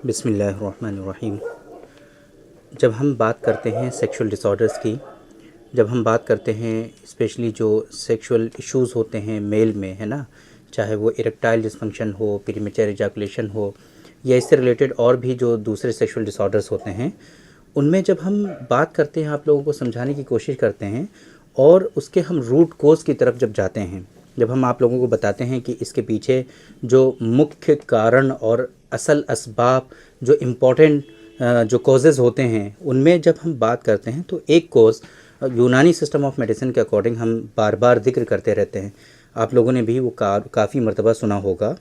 बिस्मिल्लाहिर्रहमानिर्रहीम। जब हम बात करते हैं सेक्सुअल डिसऑर्डर्स की, जब हम बात करते हैं स्पेशली जो सेक्सुअल इश्यूज़ होते हैं मेल में, है ना, चाहे वो इरेक्टाइल डिसफंक्शन हो, प्रीमेच्योर एजाकुलेशन हो, या इससे रिलेटेड और भी जो दूसरे सेक्सुअल डिसऑर्डर्स होते हैं, उनमें जब हम बात करते हैं, आप लोगों को समझाने की कोशिश करते हैं और उसके हम रूट कोज़ की तरफ जब जाते हैं, जब हम आप लोगों को बताते हैं कि इसके पीछे जो मुख्य कारण और असल असबाब जो इम्पोर्टेंट जो कॉजेज़ होते हैं, उनमें जब हम बात करते हैं तो एक कॉज़ यूनानी सिस्टम ऑफ मेडिसिन के अकॉर्डिंग हम बार बार जिक्र करते रहते हैं, आप लोगों ने भी वो काफ़ी मरतबा सुना होगा,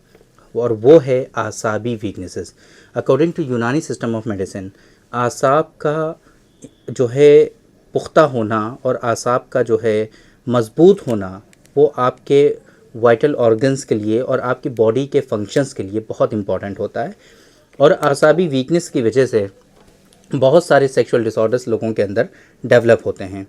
और वो है आसाबी वीकनेसेस। अकॉर्डिंग टू यूनानी सिस्टम ऑफ मेडिसिन, आसाब का जो है पुख्ता होना और आसाब का जो है मज़बूत होना, वो आपके वाइटल ऑर्गन्स के लिए और आपकी बॉडी के फंक्शंस के लिए बहुत इम्पॉर्टेंट होता है। और आसाबी वीकनेस की वजह से बहुत सारे सेक्सुअल डिसऑर्डर्स लोगों के अंदर डेवलप होते हैं।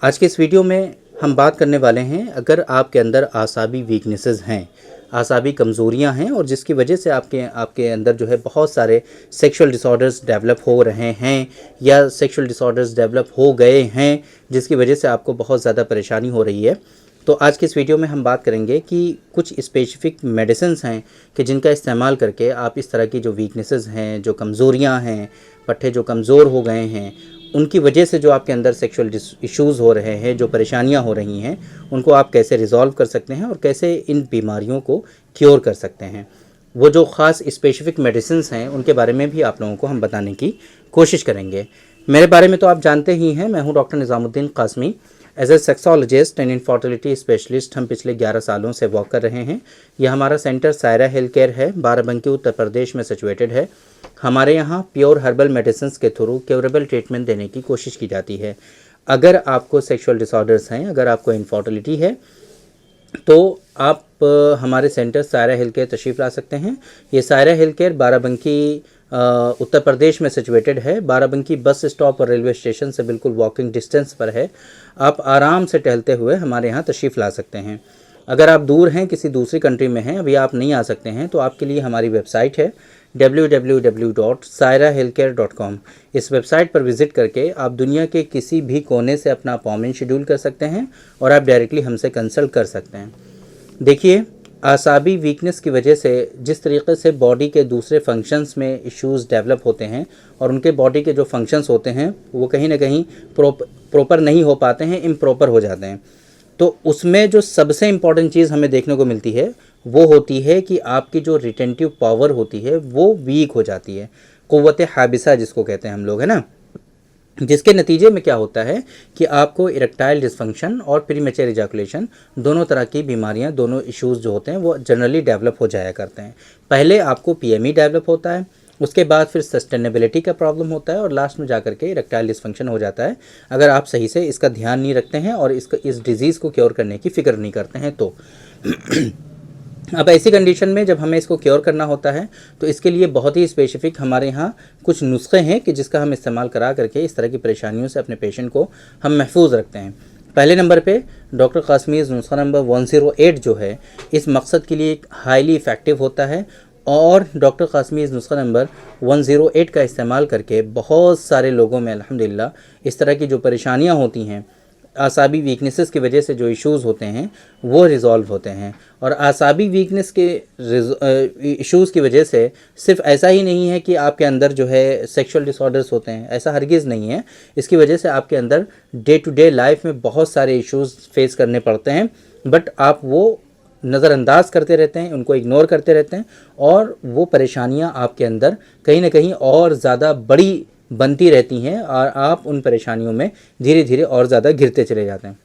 आज के इस वीडियो में हम बात करने वाले हैं, अगर आपके अंदर आसाबी वीकनेसेस हैं, आसाबी कमज़ोरियां हैं और जिसकी वजह से आपके अंदर जो है बहुत सारे सेक्सुअल डिसऑर्डर्स डेवलप हो रहे हैं या सेक्सुअल डिसऑर्डर्स डेवलप हो गए हैं, जिसकी वजह से आपको बहुत ज़्यादा परेशानी हो रही है, तो आज के इस वीडियो में हम बात करेंगे कि कुछ स्पेसिफिक मेडिसिन्स हैं कि जिनका इस्तेमाल करके आप इस तरह की जो वीकनेसेस हैं, जो कमज़ोरियां हैं, पट्टे जो कमज़ोर हो गए हैं, उनकी वजह से जो आपके अंदर सेक्सुअल इश्यूज़ हो रहे हैं, जो परेशानियां हो रही हैं, उनको आप कैसे रिज़ॉल्व कर सकते हैं और कैसे इन बीमारियों को क्योर कर सकते हैं। वो जो ख़ास स्पेसिफिक मेडिसिन्स हैं उनके बारे में भी आप लोगों को हम बताने की कोशिश करेंगे। मेरे बारे में तो आप जानते ही हैं, मैं हूँ doctor Nizamuddin Qasmi. As a sexologist and infertility specialist हम पिछले 11 सालों से वर्क कर रहे हैं। यह हमारा सेंटर सायरा हेल्थ केयर है, बाराबंकी उत्तर प्रदेश में सिचुएटेड है। हमारे यहाँ प्योर हर्बल मेडिसिन के थ्रू क्योरेबल ट्रीटमेंट देने की कोशिश की जाती है। अगर आपको सेक्सुअल डिसऑर्डर्स हैं, अगर आपको इनफर्टिलिटी है, तो आप हमारे सेंटर सायरा हेल्थ केयर तशरीफ़ ला सकते हैं। ये सायरा हेल्थ केयर बाराबंकी उत्तर प्रदेश में सिचुएटेड है। बाराबंकी बस स्टॉप और रेलवे स्टेशन से बिल्कुल वॉकिंग डिस्टेंस पर है। आप आराम से टहलते हुए हमारे यहाँ तशरीफ़ ला सकते हैं। अगर आप दूर हैं, किसी दूसरी कंट्री में हैं, अभी आप नहीं आ सकते हैं, तो आपके लिए हमारी वेबसाइट है www.sairahealthcare.com। इस वेबसाइट पर विज़िट करके आप दुनिया के किसी भी कोने से अपना अपॉइंटमेंट शेड्यूल कर सकते हैं और आप डायरेक्टली हमसे कंसल्ट कर सकते हैं। देखिए, आसाबी वीकनेस की वजह से जिस तरीके से बॉडी के दूसरे फंक्शंस में इश्यूज़ डेवलप होते हैं और उनके बॉडी के जो फंक्शंस होते हैं वो कहीं ना कहीं प्रॉपर नहीं हो पाते हैं, इम्प्रॉपर हो जाते हैं, तो उसमें जो सबसे इम्पॉर्टेंट चीज़ हमें देखने को मिलती है वो होती है कि आपकी जो रिटेंटिव पावर होती है वो वीक हो जाती है, क़ुव्वत हाबिसा जिसको कहते हैं हम लोग, है ना, जिसके नतीजे में क्या होता है कि आपको इरेक्टाइल डिसफंक्शन और प्रीमेच्योर एजाकुलेशन दोनों तरह की बीमारियां, दोनों इश्यूज़ जो होते हैं वो जनरली डेवलप हो जाया करते हैं। पहले आपको पीएमई डेवलप होता है, उसके बाद फिर सस्टेनेबिलिटी का प्रॉब्लम होता है और लास्ट में जाकर के इरेक्टाइल डिसफंक्शन हो जाता है, अगर आप सही से इसका ध्यान नहीं रखते हैं और इस डिज़ीज़ को क्योर करने की फ़िक्र नहीं करते हैं तो। अब ऐसी कंडीशन में जब हमें इसको क्योर करना होता है तो इसके लिए बहुत ही स्पेसिफिक हमारे यहाँ कुछ नुस्खे हैं कि जिसका हम इस्तेमाल करा करके इस तरह की परेशानियों से अपने पेशेंट को हम महफूज रखते हैं। पहले नंबर पे डॉक्टर कासमीज़ नुस्खा नंबर 108 जो है इस मकसद के लिए हाईली इफ़ेक्टिव होता है और डॉक्टर कासमीज़ नुस्खा नंबर 108 का इस्तेमाल करके बहुत सारे लोगों में अल्हम्दुलिल्लाह इस तरह की जो परेशानियाँ होती हैं, आसाबी वीकनेसेस की वजह से जो इश्यूज़ होते हैं वो रिज़ॉल्व होते हैं। और आसाबी वीकनेस के इश्यूज़ की वजह से सिर्फ ऐसा ही नहीं है कि आपके अंदर जो है सेक्सुअल डिसऑर्डर्स होते हैं, ऐसा हरगिज़ नहीं है। इसकी वजह से आपके अंदर डे टू डे लाइफ में बहुत सारे इश्यूज़ फेस करने पड़ते हैं, बट आप वो नज़रअंदाज करते रहते हैं, उनको इग्नोर करते रहते हैं और वो परेशानियाँ आपके अंदर कहीं ना कहीं और ज़्यादा बड़ी बनती रहती हैं और आप उन परेशानियों में धीरे धीरे और ज़्यादा घिरते चले जाते हैं।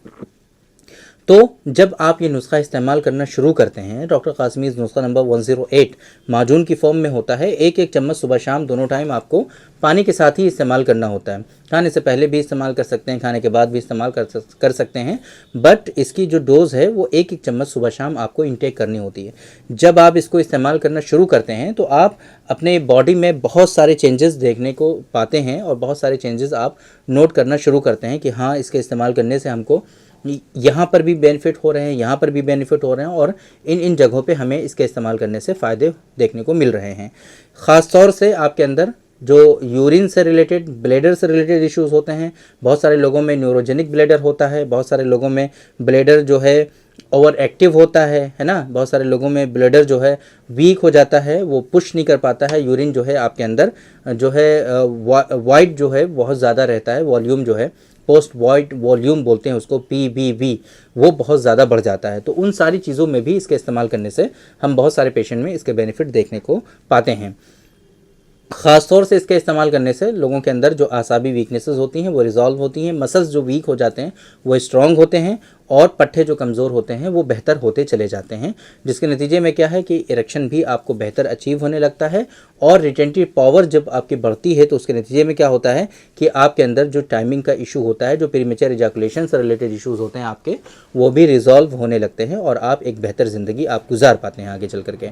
तो जब आप ये नुस्खा इस्तेमाल करना शुरू करते हैं, डॉक्टर कासमीज़ नुस्खा नंबर 108 माजून की फॉर्म में होता है। एक एक चम्मच सुबह शाम दोनों टाइम आपको पानी के साथ ही इस्तेमाल करना होता है। खाने से पहले भी इस्तेमाल कर सकते हैं, खाने के बाद भी इस्तेमाल कर सकते हैं, बट इसकी जो डोज़ है वो एक एक चम्मच सुबह शाम आपको इंटेक करनी होती है। जब आप इसको इस्तेमाल करना शुरू करते हैं तो आप अपने बॉडी में बहुत सारे चेंजेस देखने को पाते हैं और बहुत सारे चेंजेस आप नोट करना शुरू करते हैं कि हाँ, इसके इस्तेमाल करने से हमको यहाँ पर भी बेनिफिट हो रहे हैं, यहाँ पर भी बेनिफिट हो रहे हैं, और इन जगहों पे हमें इसके इस्तेमाल करने से फ़ायदे देखने को मिल रहे हैं। ख़ास तौर से आपके अंदर जो यूरिन से रिलेटेड, ब्लेडर से रिलेटेड इश्यूज़ होते हैं, बहुत सारे लोगों में न्यूरोजेनिक ब्लेडर होता है, बहुत सारे लोगों में ब्लेडर जो है ओवर एक्टिव होता है ना, बहुत सारे लोगों में ब्लेडर जो है वीक हो जाता है, वो पुश नहीं कर पाता है, यूरिन जो है आपके अंदर जो है वाइट जो है बहुत ज़्यादा रहता है, वॉल्यूम जो है पोस्ट वाइट वॉल्यूम बोलते हैं उसको, PVV, वो बहुत ज़्यादा बढ़ जाता है। तो उन सारी चीज़ों में भी इसके इस्तेमाल करने से हम बहुत सारे पेशेंट में इसके बेनिफिट देखने को पाते हैं। ख़ास तौर से इसके इस्तेमाल करने से लोगों के अंदर जो आसाबी वीकनेसेस होती हैं वो रिजॉल्व होती हैं, मसल्स जो वीक हो जाते हैं वो स्ट्रॉन्ग होते हैं, और पट्टे जो कमज़ोर होते हैं वो बेहतर होते चले जाते हैं, जिसके नतीजे में क्या है कि इरेक्शन भी आपको बेहतर अचीव होने लगता है। और रिटेंटिव पावर जब आपकी बढ़ती है तो उसके नतीजे में क्या होता है कि आपके अंदर जो टाइमिंग का इशू होता है, जो प्रीमेच्योर इजैकुलेशन से रिलेटेड इशूज़ होते हैं आपके, वो भी रिजॉल्व होने लगते हैं, और आप एक बेहतर ज़िंदगी आप गुजार पाते हैं आगे चल करके।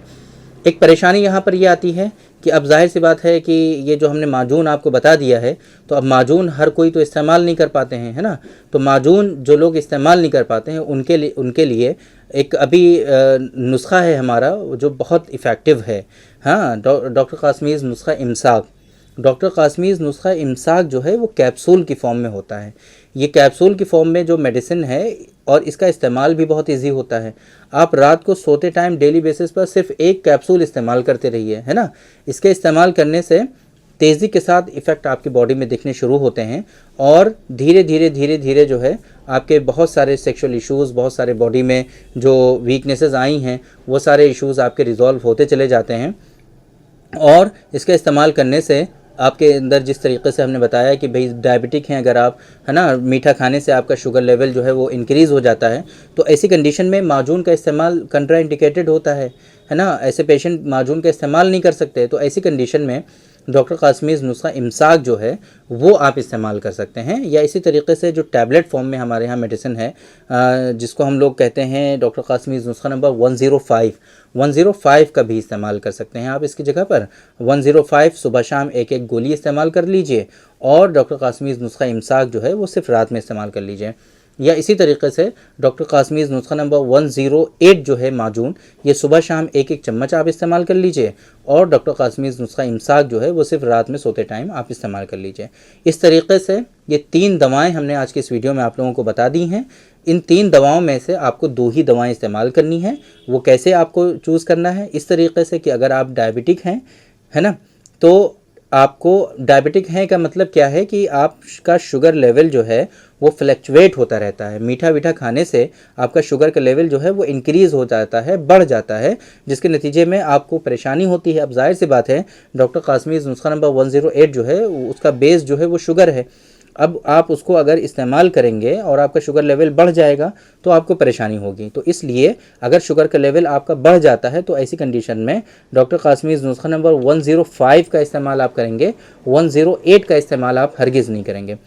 एक परेशानी यहाँ पर ये आती है कि अब जाहिर सी बात है कि ये जो हमने माजून आपको बता दिया है, तो अब माजून हर कोई तो इस्तेमाल नहीं कर पाते हैं, है ना। तो माजून जो लोग इस्तेमाल नहीं कर पाते हैं उनके लिए एक अभी नुस्खा है हमारा जो बहुत इफ़ेक्टिव है। हाँ, डॉक्टर कासमीज़ नुस्खा इमसाक। डॉक्टर कासमीज़ नुस्खा इमसाक जो है वो कैप्सूल की फॉर्म में होता है। ये कैप्सूल की फॉर्म में जो मेडिसिन है, और इसका इस्तेमाल भी बहुत इजी होता है। आप रात को सोते टाइम डेली बेसिस पर सिर्फ एक कैप्सूल इस्तेमाल करते रहिए, है ना। इसके इस्तेमाल करने से तेज़ी के साथ इफ़ेक्ट आपकी बॉडी में दिखने शुरू होते हैं, और धीरे धीरे जो है आपके बहुत सारे सेक्सुअल इश्यूज़, बहुत सारे बॉडी में जो वीकनेसेस आई हैं वो सारे इश्यूज़ आपके रिजॉल्व होते चले जाते हैं। और इसका इस्तेमाल करने से आपके अंदर जिस तरीके से हमने बताया कि भाई डायबिटिक हैं अगर आप, है ना, मीठा खाने से आपका शुगर लेवल जो है वो इंक्रीज़ हो जाता है, तो ऐसी कंडीशन में माजून का इस्तेमाल कंट्राइंडिकेटेड होता है ना। ऐसे पेशेंट माजून का इस्तेमाल नहीं कर सकते, तो ऐसी कंडीशन में डॉक्टर कासमीज़ नुस्खा इमसाक जो है वो आप इस्तेमाल कर सकते हैं। या इसी तरीके से जो टैबलेट फॉर्म में हमारे यहाँ मेडिसिन है जिसको हम लोग कहते हैं डॉक्टर कासमीज़ नुस्खा नंबर 105 का भी इस्तेमाल कर सकते हैं आप इसकी जगह पर। 105 सुबह शाम एक गोली इस्तेमाल कर लीजिए, और डॉक्टर कासमीज़ नुस्खा इमसाक जो है वो सिर्फ रात में इस्तेमाल कर लीजिए। या इसी तरीके से डॉक्टर कासमीज़ नुस्खा नंबर 108 जो है माजून, ये सुबह शाम एक चम्मच आप इस्तेमाल कर लीजिए, और डॉक्टर कासमीज़ नुस्खा इमसाक जो है वो सिर्फ रात में सोते टाइम आप इस्तेमाल कर लीजिए। इस तरीके से ये 3 दवाएं हमने आज की इस वीडियो में आप लोगों को बता दी हैं। इन 3 दवाओं में से आपको 2 ही दवाएं इस्तेमाल करनी है। वो कैसे आपको चूज़ करना है, इस तरीके से कि अगर आप डायबिटिक हैं, है ना, तो आपको डायबिटिक हैं का मतलब क्या है कि आपका शुगर लेवल जो है वो फ्लक्चुएट होता रहता है। मीठा खाने से आपका शुगर का लेवल जो है वो इंक्रीज़ हो जाता है, बढ़ जाता है, जिसके नतीजे में आपको परेशानी होती है। अब जाहिर सी बात है डॉक्टर कासमीज़ नुस्खा नंबर 108 जो है उसका बेस जो है वो शुगर है। अब आप उसको अगर इस्तेमाल करेंगे और आपका शुगर लेवल बढ़ जाएगा तो आपको परेशानी होगी। तो इसलिए अगर शुगर का लेवल आपका बढ़ जाता है तो ऐसी कंडीशन में डॉक्टर कासमीज़ नुस्खा नंबर 105 का इस्तेमाल आप करेंगे, 108 का इस्तेमाल आप हरगिज़ नहीं करेंगे।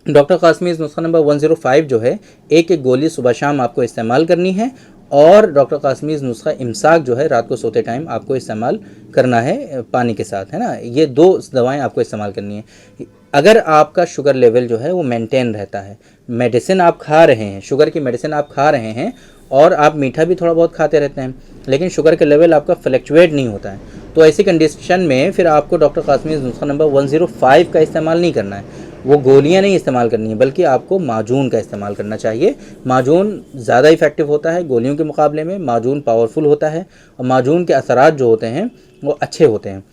डॉक्टर कासमीज़ नुस्खा नंबर 105 जो है एक गोली सुबह शाम आपको इस्तेमाल करनी है, और डॉक्टर कासमीज़ नुस्खा इमसाक जो है रात को सोते टाइम आपको इस्तेमाल करना है पानी के साथ, है ना। ये 2 दवाएं आपको इस्तेमाल करनी है। अगर आपका शुगर लेवल जो है वो मेंटेन रहता है, मेडिसिन आप खा रहे हैं, शुगर की मेडिसिन आप खा रहे हैं, और आप मीठा भी थोड़ा बहुत खाते रहते हैं, लेकिन शुगर का लेवल आपका फ्लक्चुएट नहीं होता है, तो ऐसी कंडीशन में फिर आपको डॉक्टर कासमीज़ नुस्खा नंबर 105 का इस्तेमाल नहीं करना है। वो गोलियां नहीं इस्तेमाल करनी है, बल्कि आपको माजून का इस्तेमाल करना चाहिए। माजून ज़्यादा इफ़ेक्टिव होता है गोलियों के मुकाबले में, माजून पावरफुल होता है, और माजून के असरात जो होते हैं वो अच्छे होते हैं।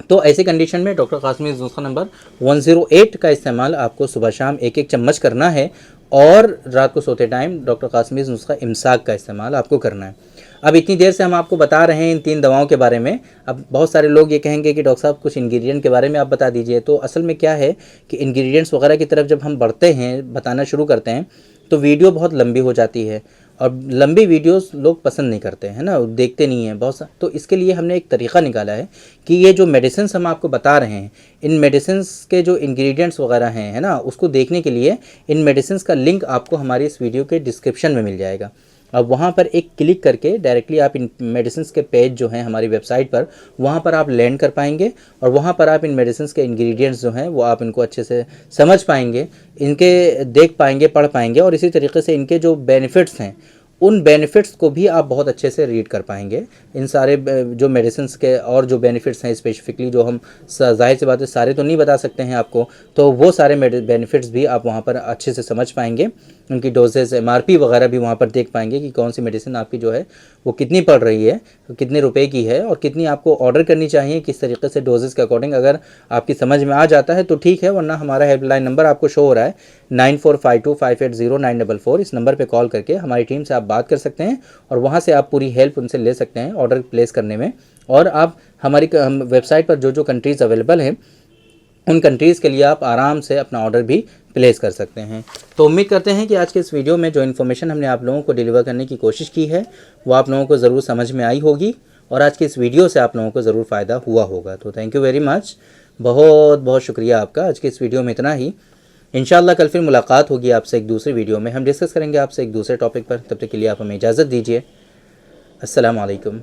तो ऐसी कंडीशन में डॉक्टर कासमीज़ नुस्खा नंबर 108 का इस्तेमाल आपको सुबह शाम एक चम्मच करना है, और रात को सोते टाइम डॉक्टर कासमीज़ नुस्खा इमसाक का इस्तेमाल आपको करना है। अब इतनी देर से हम आपको बता रहे हैं इन 3 दवाओं के बारे में। अब बहुत सारे लोग ये कहेंगे कि डॉक्टर साहब कुछ इंग्रेडिएंट के बारे में आप बता दीजिए। तो असल में क्या है कि इंग्रेडिएंट्स वगैरह की तरफ जब हम बढ़ते हैं, बताना शुरू करते हैं, तो वीडियो बहुत लंबी हो जाती है, और लंबी वीडियोस लोग पसंद नहीं करते हैं ना, देखते नहीं हैं बहुत। तो इसके लिए हमने एक तरीक़ा निकाला है कि ये जो मेडिसिन्स हम आपको बता रहे हैं, इन मेडिसिन्स के जो इंग्रेडिएंट्स वगैरह हैं, है ना, उसको देखने के लिए इन मेडिसिन्स का लिंक आपको हमारी इस वीडियो के डिस्क्रिप्शन में मिल जाएगा। अब वहाँ पर एक क्लिक करके डायरेक्टली आप इन मेडिसिन के पेज जो हैं हमारी वेबसाइट पर, वहाँ पर आप लैंड कर पाएंगे और वहाँ पर आप इन मेडिसिन के इंग्रेडिएंट्स जो हैं वो आप इनको अच्छे से समझ पाएंगे, इनके देख पाएंगे, पढ़ पाएंगे, और इसी तरीके से इनके जो बेनिफिट्स हैं उन बेनिफिट्स को भी आप बहुत अच्छे से रीड कर पाएंगे। इन सारे जो मेडिसिन्स के और जो बेनिफिट्स हैं स्पेसिफिकली, जो हम ज़ाहिर सी बात है सारे तो नहीं बता सकते हैं आपको, तो वो सारे बेनिफिट्स भी आप वहाँ पर अच्छे से समझ पाएंगे। उनकी डोजेज, एमआरपी वगैरह भी वहाँ पर देख पाएंगे कि कौन सी मेडिसिन आपकी जो है वो कितनी पड़ रही है, कितने रुपए की है और कितनी आपको ऑर्डर करनी चाहिए, किस तरीके से डोजेस के अकॉर्डिंग। अगर आपकी समझ में आ जाता है तो ठीक है, वरना हमारा हेल्पलाइन नंबर आपको शो हो रहा है 9452580944। इस नंबर पे कॉल करके हमारी टीम से आप बात कर सकते हैं और वहाँ से आप पूरी हेल्प उनसे ले सकते हैं ऑर्डर प्लेस करने में। और आप हमारी वेबसाइट पर जो जो कंट्रीज़ अवेलेबल हैं उन कंट्रीज़ के लिए आप आराम से अपना ऑर्डर भी प्लेस कर सकते हैं। तो उम्मीद करते हैं कि आज के इस वीडियो में जो इन्फॉर्मेशन हमने आप लोगों को डिलीवर करने की कोशिश की है वो आप लोगों को ज़रूर समझ में आई होगी और आज की इस वीडियो से आप लोगों को ज़रूर फ़ायदा हुआ होगा। तो थैंक यू वेरी मच, बहुत बहुत शुक्रिया आपका। आज की इस वीडियो में इतना ही। इंशाल्लाह कल फिर मुलाकात होगी आपसे एक दूसरे वीडियो में, हम डिस्कस करेंगे आपसे एक दूसरे टॉपिक पर। तब तक के लिए आप हमें इजाज़त दीजिए। अस्सलाम वालेकुम।